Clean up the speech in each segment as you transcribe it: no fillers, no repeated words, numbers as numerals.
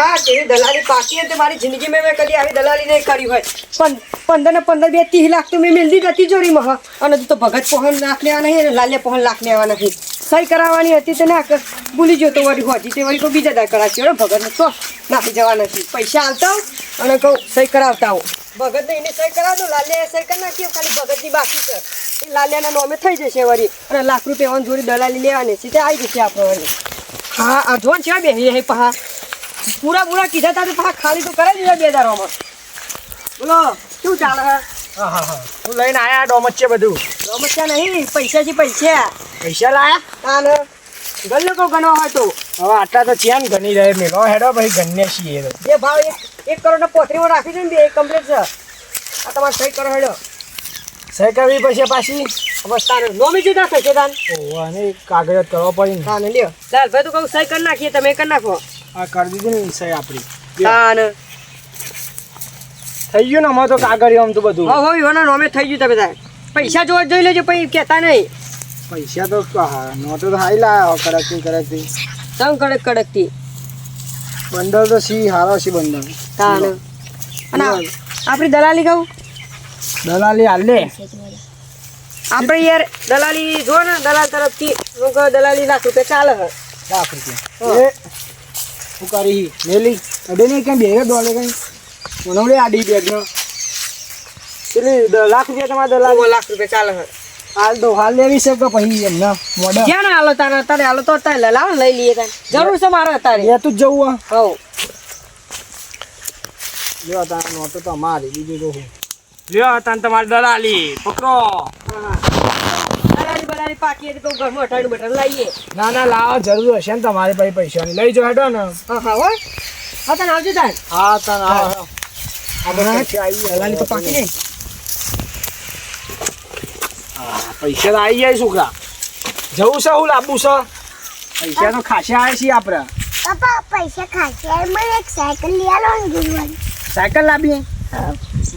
હા તેવી દલાલી પાકી હતી મારી જિંદગીમાં મેં કદી આવી દલાલી નહીં કરી હોય પણ 15 ને 15 2-3 લાખ તો મેં મેળવી હતી ચોરીમાં અને તું તો ભગત પહોન લાખ લેવા નહીં અને લાલિયા પહોન લાખ લેવા નથી સહી કરાવવાની હતી તો ના ભૂલી ગયો તો વળી હોજી તે વળી કોઈ બીજા દા કરાવશે ભગતને તો નાખી જવા નથી પૈસા આવતા અને કહું સહી કરાવતા આવો ભગતને એને સહી કરાવતો લાલિયા સહી કરી નાખી ખાલી ભગતની બાકી છે એ લાલિયાના નોમે થઈ જશે વળી અને લાખ રૂપિયા જોડી દલાલી લેવાની છે તે આવી જશે આપણે વળી હા અધવાન છે બે પહા પૂરા કીધા તા પહા ખાલી તો કરાવી દીધા 2 દારોમાં બોલો શું ચાલે હા હું લઈને આયા ડોમચ્ચે બધું ડોમચ્ચા નહીં પૈસા છે પૈસા લાયા હા ને ગલ્લો કો ગણવા હોય તો હવે આટલા તો ચેન ગણી રહે મેલો હેડો ભાઈ ગણને છીએ જે ભાવ 1 કરોડ 35 રાખી દે ને બે કમ્પ્લીટ છે આ તમારે સહી કરો હેડો સહી કરવી પછી પાછી અવસ્થાને નોમી જીતા થશે તાન અને કાગળ કરવો પડી ને તાને લ્યો ચાલ ભાઈ તો કહું સહી કરી નાખીએ તમે કરી નાખો આ કરી દીધી ને સહી આપણી તાને થઈ ગયું ને અમારે તો કાગળ આમ તો બધું હો ઈવાના નોમે થઈ ગયું તમે તાર પૈસા જોવા જોઈ લેજો પછી કહેતા નહીં પૈસા તો નોટો તો હાઈ લાયા કડકથી કડક થી બંડલ તો સી હારો છે બંડલ તાને અને આપણી દલાલી કહું દલાલી હાલે આપણે યાર દલાલી જો ને દલાલ તરફથી દલાલી લાખ રૂપિયા ચાલે છે લાખ રૂપિયા એ શું કરી મેલી અડે નહીં ક્યાં બે દોડે કઈ મને આડી બેગનો પેલી લાખ રૂપિયા તમારે દલાલી લાખ રૂપિયા ચાલે છે હાલ લેવી છે કે પછી એમના મોડા ક્યાં ના હાલો તારે હાલો તો તારે લાવો લઈ લઈએ તારે જરૂર છે મારે તારે એ તું જ જવું હો લ્યો તાર નોટો તો અમારી બીજું તો હું લ્યો તાન તમારી દલાલી પકડો દલાલી પાકી હતી તો ઘરમાં અઠાડું બટાડું લાવીએ ના લાવો જરૂર હશે ને તમારે પછી પૈસાની લઈ જાઓ હેડો ને હા હો હા તને આવજો તાર હા તાન આવો આ બધા દલાલી તો પાકી નહીં પૈસા તો આવી જાય છોકરા જવું છે હું લાવવું છે પૈસા તો ખાસા આવે છે આપણે પપ્પા પૈસા ખાશે મને એક સાયકલ લઈ આલો ને ગુરુવારે સાયકલ લાવીએ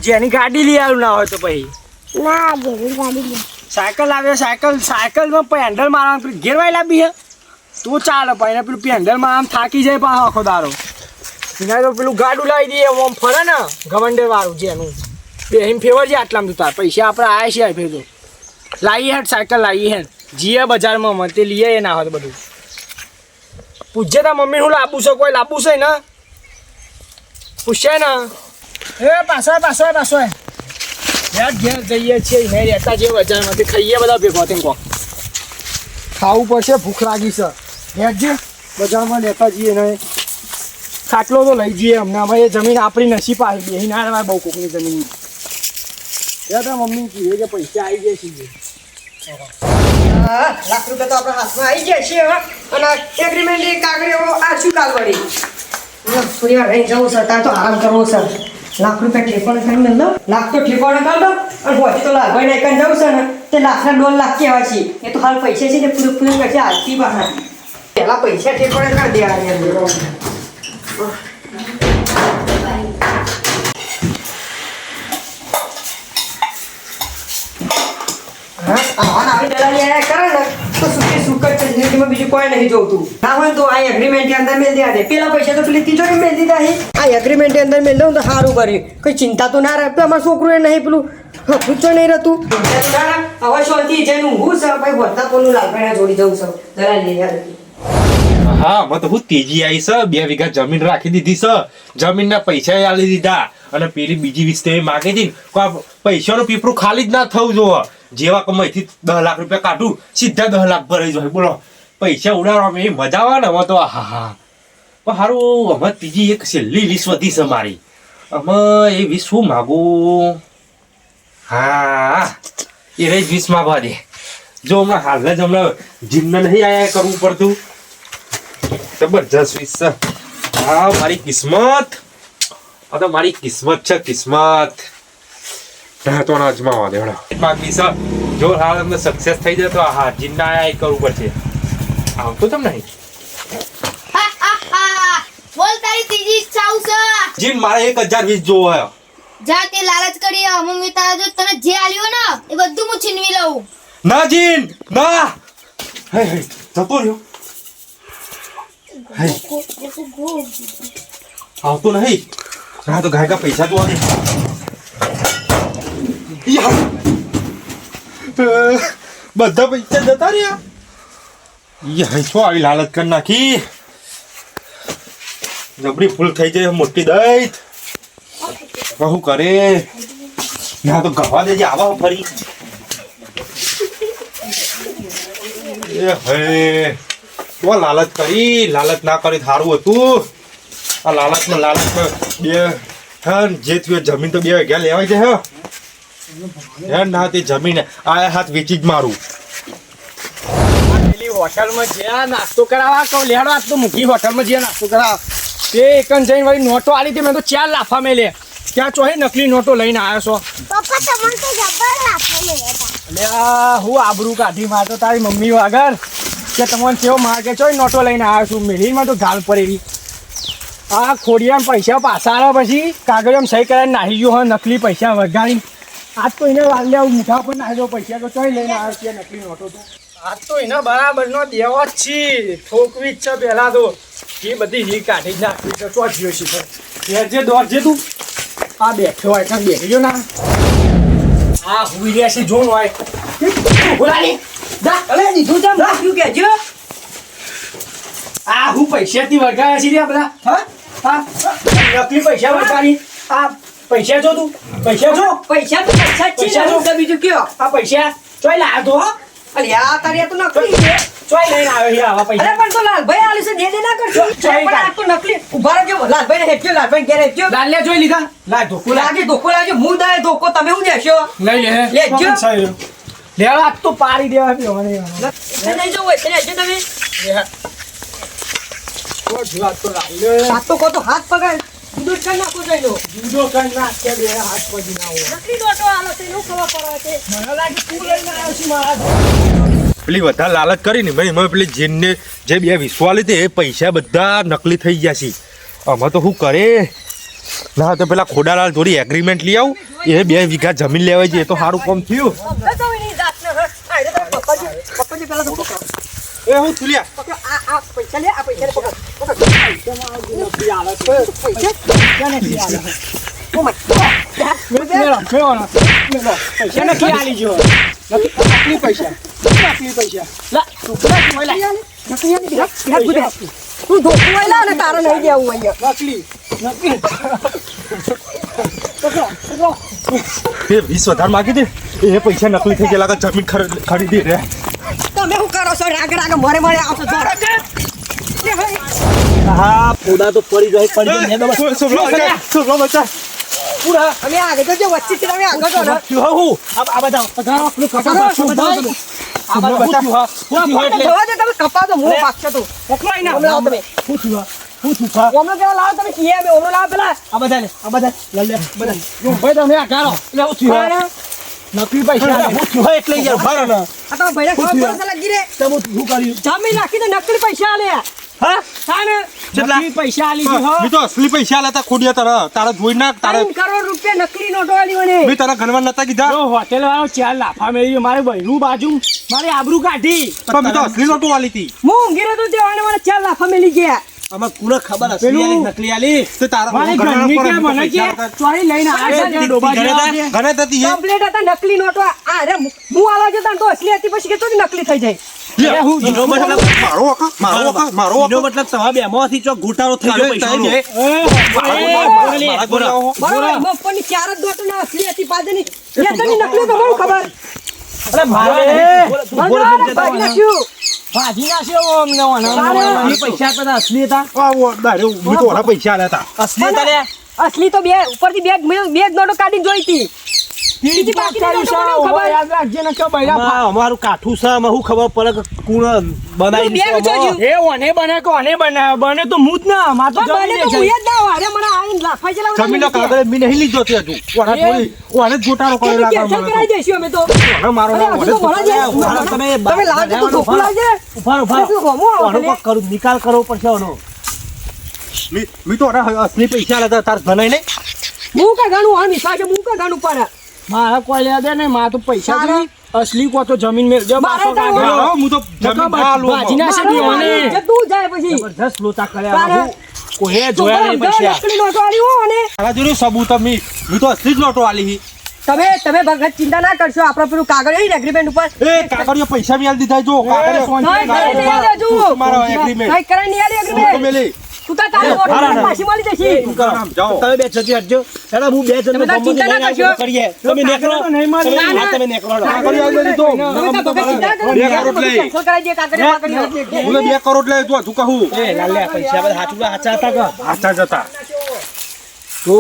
જેની ગાડી લઈ આવું ના હોય તો પછી ના ઘેરી ગાડી લે સાયકલ લાવીએ સાયકલમાં પછી હેન્ડલ મારવાનું પેલી ઘેરવાઈ લાવી હે તું ચાલે પછી પેલું હેન્ડલમાં આમ થાકી જાય પાછો આખો દારો એના તો પેલું ગાડું લાવી દઈએ આમ ફરે ને ગવંડર વાળું જેનું બે એમ ફેવર છે આટલામાં તું તાર પૈસા આપણે આવ્યા છે ફેર લાવીએ હેડ સાયકલ લાવીએ હેડ જીએ બજારમાં મને તે લઈએ ના હોય બધું પૂછજે તા મમ્મી હું લાવું છે કોઈ લાવું છે ને પૂછે ને એ પાછો યાર ઘેર જઈએ છીએ નહીં રહેતા જે બજારમાંથી ખાઈએ બધા ભેગો તેમ કહો ખાવું પડશે ભૂખ લાગી છે હેડ જે બજારમાં લેતા જઈએ ને ખાટલો તો લઈ જઈએ અમને અમારે જમીન આપણી નસીબ આવી બેસી ના અમારે બહુ કોકની જમીન યાર મમ્મી કીધે કે પૈસા આવી જાય છે લાખ રૂપિયા તો આપણા હાથમાં આવી ગયા છે અને એગ્રીમેન્ટ કાગળિયો આ શું કાલ વળી થોડી વાર રહી જવું છે તાર તો આરામ કરવો છે લાખ રૂપિયા ઠેકોણે કરી મેળ દો લાખ તો ઠેકોણે કરી દો અને પછી તો લાખભાઈ નાઈ કરીને જવું છે ને તે લાખના 2 લાખ કહેવાય છે એ તો હાલ પૈસા છે ને પૂરું કરશે હાલથી બહાર પહેલાં પૈસા ઠેકોણે કરી દેવાના આવી દલાલી આયા કરે ને તો સુખ જ જિંદગીમાં બીજું કોઈ નહીં જોતું ના હોય તો આ એગ્રીમેન્ટની અંદર મેળ દેવા દે પેલા પૈસા તો પેલી તિજોરી મેળ દીધા છે આ એગ્રીમેન્ટની અંદર મેળ દઉં તો સારું કરે કોઈ ચિંતા તો ના રહે અમારા છોકરું નહીં પેલું પૂછો નહીં રહેતું હવે શાંતિ જઈને ઊંઘું છે ભાઈ વધતા કોનું લાલભાઈ જોડી જવું છે દલાલી હા મેં તો હું તેજી આવી છે 2 વીઘા જમીન રાખી દીધી છે જમીનના પૈસા આલી દીધા અને પેલી બીજી વિસ્તે માગી હતી પૈસાનું પીપરું ખાલી જ ના થવું જોવે જેવા કમાઈથી 10 લાખ રૂપિયા કાઢું સીધા 10 લાખ ભરાઈ જાય બોલો પૈસા ઉડાડવામાં એ મજા આવે ને હવે તો હા પણ સારું અમે ત્રીજી એક છેલ્લી 20 વધી છે મારી અમે એ 20 શું માગું હા એ રહી 20 માગવા દે જો હમણાં હાલ જ હમણાં જીમને નહીં આયા કરવું પડતું જબરજસ્ત 20 છે હા મારી કિસ્મત આ તો મારી કિસ્મત છે કિસ્મત તો ના અજમાવા દે બાકી છે જો હાલ અમને સક્સેસ થઈ જાય તો હા જીન્ના આયા એ કરવું પડશે આવતો તમ નહીં બોલ તારી ત્રીજી ઈચ્છા છે જીન મારે 1020 જોવો હે જા તે લાલચ કરી મમ્મી તારા જો તને જે આલ્યો ને એ બધું હું છીનવી લઉં ના જીન ના હે જતો રહ્યો આવતો નહીં ના તો ગાયકા પૈસા તો આવે બધા પૈસા જતા રહ્યા શું આવી લાલચ કરી નાખી જબરી ફૂલ થઈ જાય મોટી દઈ બહુ કરે ના તો ગવા દેજે આવા ફરી એ હે તો લાલચ કરી લાલચ ના કરી સારું હતું આ લાલચ બે જે થયું જમીન તો 2 વાગ્યા લેવાય છે હે ના તે જમીન આ હાથ વેચી જ મારું પેલી હોટલમાં જ્યાં નાસ્તો કરાવવા કહું લેડો આજ તો મૂકી હોટલમાં જ્યાં નાસ્તો કરાવવા તે એકન જઈને વળી નોટો આલી હતી મેં તો 4 લાફા મેલે ત્યાં ચોહી નકલી નોટો લઈને આવ્યો છો પપ્પા તમને તો જબર લાફો લેતા એટલે હું આબરૂ કાઢી મારતો તારી મમ્મી આગળ કે તમને કેવો માગે ચોય નોટો લઈને આવ્યો છું મેલીમાં તો ગાલ પડેલી આ ખોડિયામાં પૈસા પાછા આવ્યા પછી કાગળિયામાં સહી કરાવીને નાહી ગયો હોય નકલી પૈસા વગાડી આજ તો એને વાલ્યા મુઠા પર નાહી દો પૈસા તો ચોય લઈને આવ્યો છે નકલી નોટો તો આજ તો એને બરાબરનો દેવો જ છે ઠોકવી જ છે પહેલાં તો એ બધી રી કાઢી જ નાખવી છે તો જ્યો છે જે દોડજે તું આ બેઠો હોય કાં બેસી ગયો ના આ હુઈ રહ્યા છે જોન હોય બોલાની દા અલે દીધું છે નાખ્યું કેજો આ હું પૈસાથી વગાડ્યા છે રે બધા હા નકલી પૈસા વગાડી આ પૈસા જો તું પૈસા જો પૈસા તો પૈસા જ છે પૈસા ને, જો. તો બીજું કયો આ પૈસા ચોય લાવ્યો તો હો અરે આ તારી તો નકલી છે ચોય લઈને આવ્યો છે આવા અરે પૈસા પણ તો લાલભાઈ આલી છે દે ના કરજો ચોઈ પણ આ તો નકલી ઉભા રહેજો લાલભાઈ ને હેઠજો લાલભાઈ ઘેર હેઠજો લાલ્યા જોઈ લીધા લાય ધોકો લાગે ધોકો લાગે હું દે ધોકો તમે હું દેશો લઈ લે લેજો. લેવા આજ તો પાડી દેવા પીઓ મને લઈ જવું હોય તો લેજો તમે વાત તો લાલ્યો સાત તો કો તો હાથ પગાર દૂધ કરી નાખો જઈ લો જુદો કઈ નાખે બે હાથ પડી ના હોય નકલી નોટો આલો છે નું ખબર પડે છે મને લાગે તું લઈને આવ્યો છે મારા પેલી વધારે લાલચ કરી ને ભાઈ એમાં પેલી જીનને જે 2 વિશ્વા લીધી એ પૈસા બધા નકલી થઈ ગયા છે આમાં તો શું કરે ના તો પેલા ખોડાલાલ જોડી એગ્રીમેન્ટ લઈ આવું એ 2 વીઘા જમીન લેવાય છે એ તો સારું કામ થયું તો એની જાત ને આ રે પપ્પાજી પેલા તો પકડો એ હું તુલિયા આ પૈસા લે આ પૈસા લે પકડ નકલી પૈસા લા તું ધોકું વાયલા ને તારે નહીં દેવું અહીંયા નકલી એ 20 વધારે માગી દે એ પૈસા નકલી થઈ ગયેલા કે જમીન ખરીદી રે તમે શું કરો છો રાગ રાગ મોરે મોરે આવશો જોડો હા પોડા તો પડી જાય પડી જાય સોલો બચા પૂરા અમે આગળ તો જે વચ્ચે થી તમે આગળ જોડો હું આ બધા પધારો આપણું કપા પધારો, શું પધારો. ભાઈ આ બધા હું થયું એટલે જોવા દે તમે કપા તો હું પાછો તો એકલાય ના ઓમલા તમે. હું થયું ઓમલો કેવા લાવો તમે કીએ અમે ઓમલો લાવો પેલા આ બધા લે આ બધા લે બધા જો ભાઈ તમે આ ગાળો એટલે હું થયું નકલી પૈસા હું થયું એટલે યાર ભારો ના આ તો ભાઈને ખબર પડે લાગી રે તમે શું કર્યું જમીન નાખી દે નકલી પૈસા આલે હા સાને કેટલા? નકલી પૈસા આલી ગયો મી તો અસલી પૈસા લેતા ખોડિયા તારા જોઈ નાખ તારે 3 કરોડ રૂપિયા નકલી નોટો આલી મને મી તારા ઘરમાં નતા કીધા જો હોટેલ વાળો 4 લાફા મેળ્યો મારે બૈરું બાજુ મારી આબરૂ કાઢી તો મી તો અસલી નોટો વાલી હતી હું ઊંઘી રહ્યો તો તેવાને મને 4 લાફા મેલી ગયા આમાં કુને ખબર હશે પેલું- નકલી આલી તે તારા મારી ઘરના ઘરની પર કે મી તો મને કે પૈસા હતા. ચોરી લઈને આવ્યા છે ડોબા જેવા. ઘરે તતી હે કમ્પ્લીટ હતા નકલી નોટો આ રે હું આલા જતા તો અસલી હતી પછી કે તો નકલી થઈ જાય અરે હું એનો મતલબ મારો એનો મતલબ તમારા બેમાંથી ચોક ઘોટાળો થઈ ગયો પૈસાનો. બરાબર મફતની 4 જ નોટો ના અસલી હતી પાદની નકલી તો મને ખબર અરે મારે મને ભાગી નાખ્યું ભાજી નાખ્યો અમને ઓના પૈસા પેલા અસલી હતા મી તો ઓના પૈસા લેતા અસલી હતા લે અસલી તો બે ઉપરથી બે જ નોટો કાઢીને જોઈ હતી બીજી બાકી નોટો મને ખબર યાદ રાખજે ને કે બૈરા આમાં અમારું કાઠું છે આમાં શું ખબર પડે કે કોણ બનાવી બે વિચારજો. એ ઓને બને કે ઓને બને તો હું જ ના માર તો મને તો જમી હું જ ના વારે મને આવીને લાફાઈ ચલાવવા જમીનના કાગળે મી નહીં લીધો તે હજુ ઓના થોડી ઓને જ ગોટાળો કરેલા કેન્સલ કરાવી દઈશું અમે તો ઓને મારો અરે હજુ તો ભણા જાય. તમે લાવજો તો ધોકું લાવજે ઉભા ઉભા શું હોમો આનો કોક કરું નિકાલ કરવો પડશે આનો મી તો ઓના અસલી પૈસા લેતા તાર ગણાય નહીં હું કા ગાણું આ મિસા છે હું કા ગાણું પણ મારા કોઈ લે દે ને માર તો પૈસા તારા? જોઈ અસલી કો તો જમીન મેળ જો મારે બાસો તો કાઢ્યો. હા, હું તો જમીન ના લઉં. ભાજી ના છે મારું ઓને જતું જાય પછી જબરજસ્ત લોચા કર્યા તારે આમાં. કોઈએ જોયા નહીં પૈસા નકલી નોટો આલી હો અને મારા જોડે સબૂત મેં તો અસલી જ નોટો આલી હી. તમે ભગત ચિંતા ના કરશો આપણે પેલું કાગળ એગ્રીમેન્ટ ઉપર એ કાગળિયો પૈસા બી આલી દીધા જો કાગળિયો સહી કરાઈ નહીં આલે હજુ. મારો agreement. સહી કરાઈ નહીં આલે તો agreement. મેલી તું તાર તારી નોટો પાછી મળી જશે. જાઓ તમે બે છતી હટજો હેડો હું બે જણનો તમે તાર ચિંતા ના કરશો. કરીએ તમે નેકળો તમે નેકળો કાગળિયો આલી દીધો. તમે તાર ભગત ચિંતા ના કરો. બે કરોડ લઈ. cancel કરાઈ દે કાગળિયો. હું 2 કરોડ લઈ તું તું કહું એ લાલ્યા પૈસા બધા હાચા હતા કે આચા જતા તો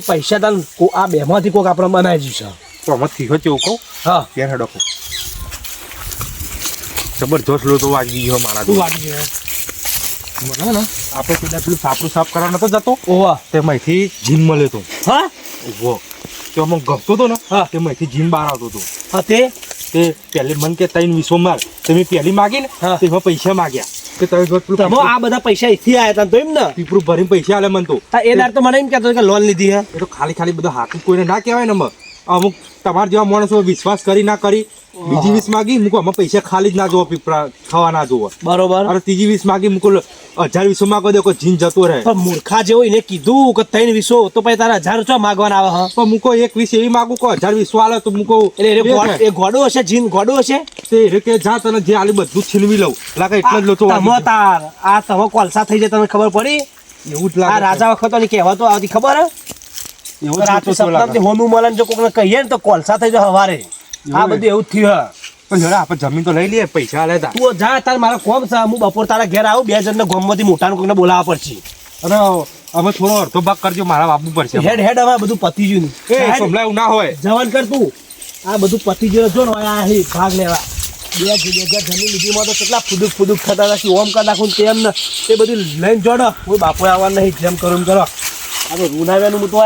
પૈસા તને આ બેમાંથી કોક આપણે બનાવી જશે તો મત થયો તેવું કહું હા ત્યાં હેડો કહું જબરજસ્ત લો તો વાગી ગયો મારા તું વાગી ગયો મને ને આપણે પેલા પેલું સાપરું સાફ કરવા નતો જતો ઓવા તેમાંથી જીમ મળ્યો તો હા ઉભો તે અમુક ગમતો હતો ને હા. તેમાંથી જીમ બહાર આવતો હતો હા તે તે પહેલી મન કે 3 વિશ્વ માર તમે પહેલી માગી ને હા. તેમાં પૈસા માગ્યા કે તમે જો પેલું તમે આ બધા પૈસા અહીંથી આવ્યા હતા તો એમ ને પીપરું ભરીને પૈસા આલે મન તો હા, એ દાડ તો મને એમ કહેતો કે લોન લીધી હે એ તો ખાલી બધા હાથું કોઈને ના કહેવાય ને અમુક તમારા જેવા માણસો વિશ્વાસ કરી ના કરી બીજી વીસ માગી મૂકો આમાં પૈસા ખાલી જ ના જોવો પીપરા ખાવા ના જોવો બરોબર અરે ત્રીજી વીસ માગી મૂકો 1000 માગો દે કોઈ જીન જતો રહે પણ મૂર્ખા જેવો એને કીધું કે 320 તો પછી તારા 1000 રૂપિયા માગવાના આવે હા પણ મૂકો 1 એવી માગું કો 1020 આલે તો મૂકો એટલે એ ગોડો હશે જીન ગોડો હશે તે રે કે જા તને જે આલી બધું છીનવી લઉં લાગે એટલે જ લોચો તમે તાર આ તમે કોલસા થઈ જાય તમને ખબર પડી એવું જ આ લાગે રાજા વખત ની કહેવાતો આવતી ખબર હે એવું જ રાતે લોચો લાગે. સપનામાંથી હોનું મળન જો કોકને કહીએ ને તો કોલસા થઈ જાય હવારે આ બધું એવું જ થયું હે પણ જરા આપણે જમીન તો લઈ લઈએ પૈસા આલે તા તું જા તાર મારા કોમ છે હું બપોર તારા ઘેર આવું 2 જણને ગોમમાંથી મોટાને કોકને બોલાવવા પડશે અને અમે થોડો અડધો ભાગ કરજો મારા બાપુ પડશે હેડ હેડ હવે બધું પતી ગયું એ સમલાય એવું ના હોય જવાન કર તું આ બધું પતી ગયું જો ને આ હે ભાગ લેવા બે જગ્યા જમીન લીધીમાં તો કેટલા ફુદુક થતા હતા કે ઓમ કરી નાખું તેમ ને એ બધું લઈને જોડો કોઈ બાપુ આવવાનું નહીં જેમ કરું એમ કરો આ તો રૂનાવ્યાનું હું તો